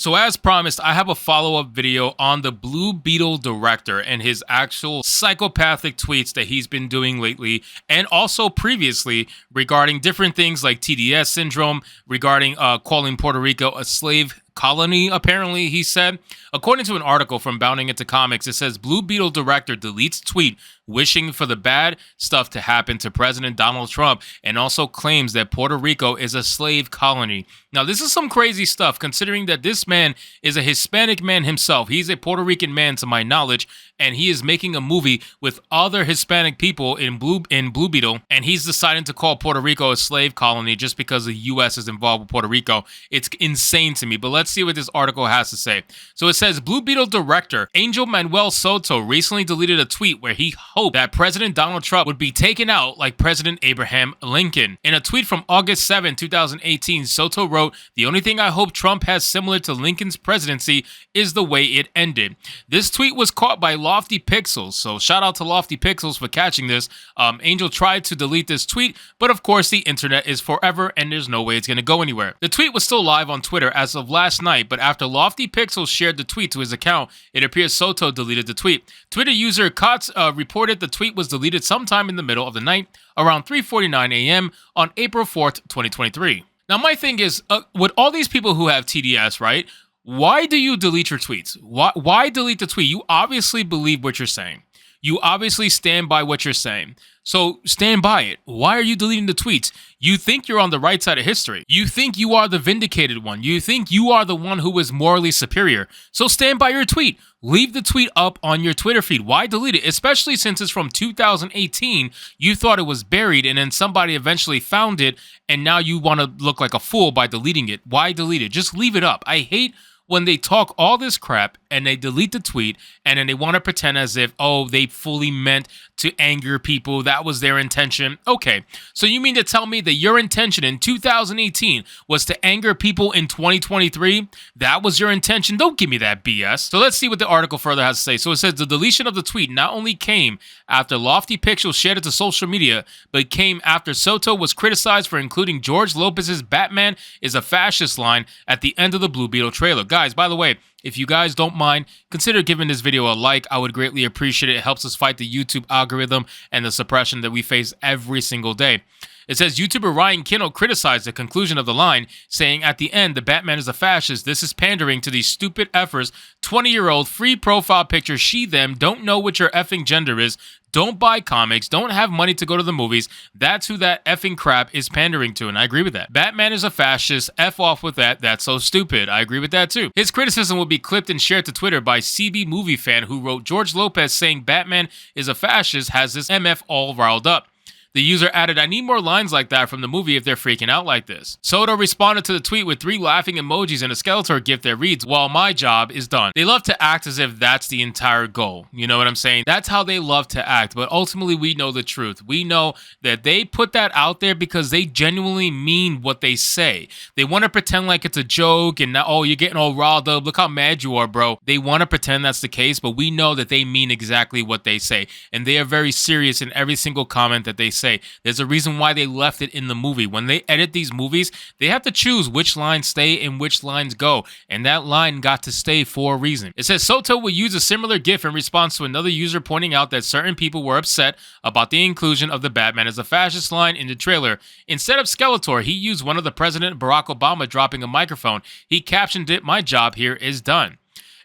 So as promised, I have a follow-up video on the Blue Beetle director and his actual psychopathic tweets that he's been doing lately, and also previously regarding different things like TDS syndrome, regarding calling Puerto Rico a slave colony, apparently, he said. According to an article from Bounding Into Comics, it says Blue Beetle director deletes tweet wishing for the bad stuff to happen to President Donald Trump, and also claims that Puerto Rico is a slave colony. Now, this is some crazy stuff, considering that this man is a Hispanic man himself. He's a Puerto Rican man, to my knowledge, and he is making a movie with other Hispanic people in Blue Beetle, and he's deciding to call Puerto Rico a slave colony just because the U.S. is involved with Puerto Rico. It's insane to me, but let's see what this article has to say. So it says, Blue Beetle director Angel Manuel Soto recently deleted a tweet where he hoped that President Donald Trump would be taken out like President Abraham Lincoln. In a tweet from August 7, 2018, Soto wrote, "The only thing I hope Trump has similar to Lincoln's presidency is the way it ended." This tweet was caught by Lofty Pixels, so shout out to Lofty Pixels for catching this. Angel tried to delete this tweet, but of course the internet is forever and there's no way it's going to go anywhere. The tweet was still live on Twitter as of last night, but after Lofty Pixels shared the tweet to his account, it appears Soto deleted the tweet. Twitter user Kotz reported the tweet was deleted sometime in the middle of the night, around 3:49 a.m. on April 4th, 2023. Now, my thing is, with all these people who have TDS, right? Why do you delete your tweets? Why delete the tweet? You obviously believe what you're saying. You obviously stand by what you're saying. So stand by it. Why are you deleting the tweets? You think you're on the right side of history. You think you are the vindicated one. You think you are the one who is morally superior. So stand by your tweet. Leave the tweet up on your Twitter feed. Why delete it? Especially since it's from 2018. You thought it was buried and then somebody eventually found it and now you want to look like a fool by deleting it. Why delete it? Just leave it up. I hate when they talk all this crap and they delete the tweet and then they want to pretend as if, oh, they fully meant to anger people. That was their intention. Okay, so you mean to tell me that your intention in 2018 was to anger people in 2023? That was your intention? Don't give me that BS. So let's see what the article further has to say. So it says the deletion of the tweet not only came after Lofty Pixels shared it to social media, but came after Soto was criticized for including George Lopez's Batman is a fascist line at the end of the Blue Beetle trailer. Guys, by the way, if you guys don't mind, consider giving this video a like. I would greatly appreciate it. It helps us fight the YouTube algorithm and the suppression that we face every single day. It says YouTuber Ryan Kinno criticized the conclusion of the line, saying at the end, the Batman is a fascist. This is pandering to these stupid effers. 20-year-old free profile picture, she, them, don't know what your effing gender is, don't buy comics, don't have money to go to the movies. That's who that effing crap is pandering to, and I agree with that. Batman is a fascist. F off with that. That's so stupid. I agree with that too. His criticism will be clipped and shared to Twitter by CB Movie Fan, who wrote, George Lopez saying Batman is a fascist has this MF all riled up. The user added, I need more lines like that from the movie if they're freaking out like this. Soto responded to the tweet with 3 laughing emojis and a Skeletor gif that reads, well, my job is done. They love to act as if that's the entire goal. You know what I'm saying? That's how they love to act. But ultimately, we know the truth. We know that they put that out there because they genuinely mean what they say. They want to pretend like it's a joke and now, oh, you're getting all riled up. Look how mad you are, bro. They want to pretend that's the case, but we know that they mean exactly what they say. And they are very serious in every single comment that they say. There's a reason why they left it in the movie. When they edit these movies, they have to choose which lines stay and which lines go, and that line got to stay for a reason. It says Soto will use a similar gif in response to another user pointing out that certain people were upset about the inclusion of the Batman as a fascist line in the trailer. Instead of Skeletor, he used one of the President Barack Obama dropping a microphone. He captioned it, my job here is done.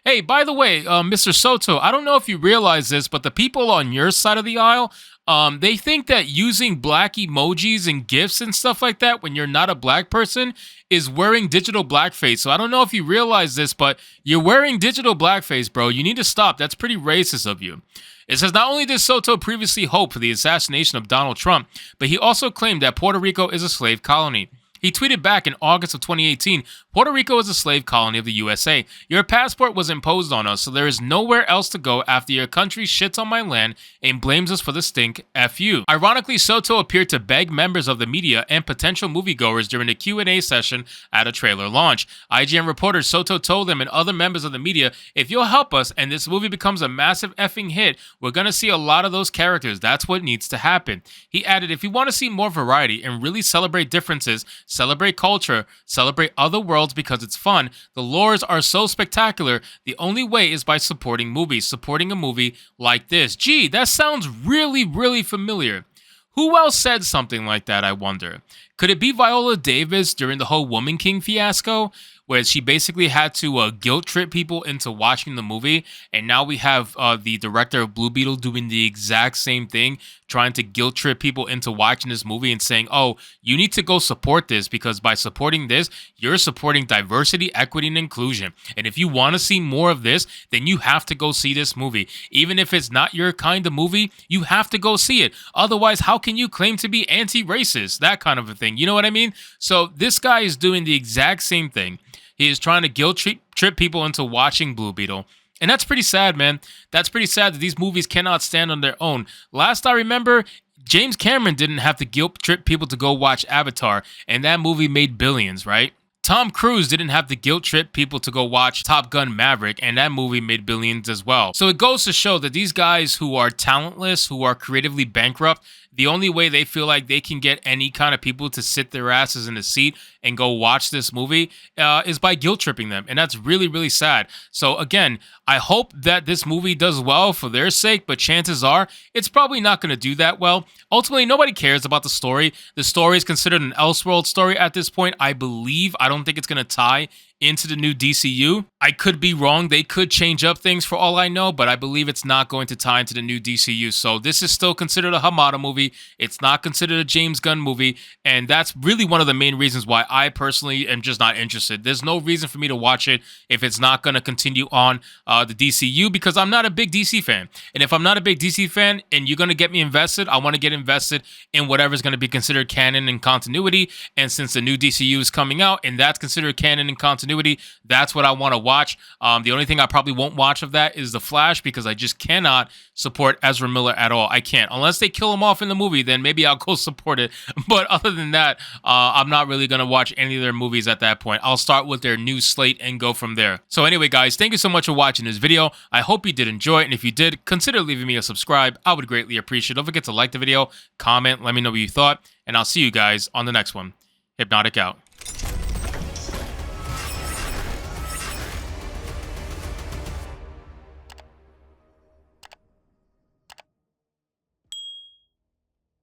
Hey, by the way, Mr. Soto, I don't know if you realize this, but the people on your side of the aisle, they think that using black emojis and GIFs and stuff like that when you're not a black person is wearing digital blackface. So I don't know if you realize this, but you're wearing digital blackface, bro. You need to stop. That's pretty racist of you. It says not only did Soto previously hope for the assassination of Donald Trump, but he also claimed that Puerto Rico is a slave colony. He tweeted back in August of 2018, Puerto Rico is a slave colony of the USA. Your passport was imposed on us, so there is nowhere else to go after your country shits on my land and blames us for the stink. F you. Ironically, Soto appeared to beg members of the media and potential moviegoers during a Q&A session at a trailer launch. IGN reporter Soto told them and other members of the media, if you'll help us and this movie becomes a massive effing hit, we're going to see a lot of those characters. That's what needs to happen. He added, if you want to see more variety and really celebrate differences, celebrate culture, celebrate other worlds worlds because it's fun. The lores are so spectacular. The only way is by supporting movies, supporting a movie like this. Gee, that sounds really, really familiar. Who else said something like that, I wonder? Could it be Viola Davis during the whole Woman King fiasco, where she basically had to guilt trip people into watching the movie? And now we have the director of Blue Beetle doing the exact same thing, trying to guilt trip people into watching this movie and saying, oh, you need to go support this because by supporting this, you're supporting diversity, equity, and inclusion. And if you want to see more of this, then you have to go see this movie. Even if it's not your kind of movie, you have to go see it. Otherwise, how can you claim to be anti-racist? That kind of a thing. You know what I mean? So this guy is doing the exact same thing. He is trying to guilt trip people into watching Blue Beetle. And that's pretty sad, man. That's pretty sad that these movies cannot stand on their own. Last I remember, James Cameron didn't have to guilt trip people to go watch Avatar, and that movie made billions, right? Tom Cruise didn't have to guilt trip people to go watch Top Gun Maverick, and that movie made billions as well. So it goes to show that these guys who are talentless, who are creatively bankrupt, the only way they feel like they can get any kind of people to sit their asses in a seat and go watch this movie is by guilt tripping them. And that's really, really sad. So again, I hope that this movie does well for their sake, but chances are it's probably not going to do that well. Ultimately, nobody cares about the story. The story is considered an Elseworld story at this point, I believe. I don't think it's going to tie into the new DCU. I could be wrong. They could change up things for all I know, but I believe it's not going to tie into the new DCU. So this is still considered a Hamada movie. It's not considered a James Gunn movie. And that's really one of the main reasons why I personally am just not interested. There's no reason for me to watch it if it's not going to continue on the DCU, because I'm not a big DC fan. And if I'm not a big DC fan and you're going to get me invested, I want to get invested in whatever's going to be considered canon and continuity. And since the new DCU is coming out and that's considered canon and continuity, that's what I want to watch. The only thing I probably won't watch of that is The Flash, because I just cannot support Ezra Miller at all. I can't. Unless they kill him off in the movie, then maybe I'll go support it. But other than that, I'm not really going to watch any of their movies at that point. I'll start with their new slate and go from there. So anyway, guys, thank you so much for watching this video. I hope you did enjoy it. And if you did, consider leaving me a subscribe. I would greatly appreciate it. Don't forget to like the video, comment, let me know what you thought. And I'll see you guys on the next one. Hypnotic out.